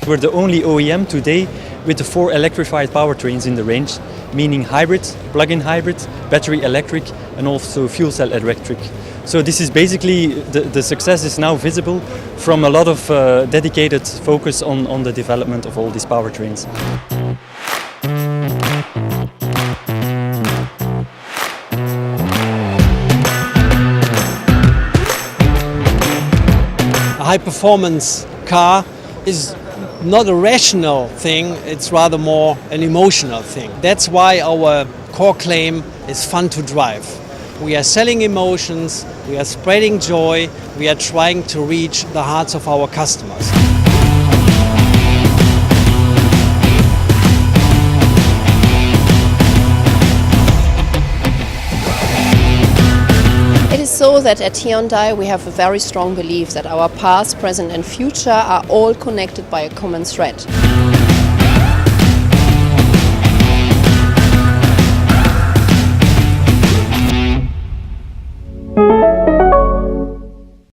We're the only OEM today with the 4 electrified powertrains in the range, meaning hybrid, plug-in hybrid, battery electric and also fuel cell electric. So this is basically, the success is now visible from a lot of dedicated focus on the development of all these powertrains. A high-performance car is not a rational thing, it's rather more an emotional thing. That's why our core claim is fun to drive. We are selling emotions, we are spreading joy, we are trying to reach the hearts of our customers. It is so that at Hyundai we have a very strong belief that our past, present and future are all connected by a common thread.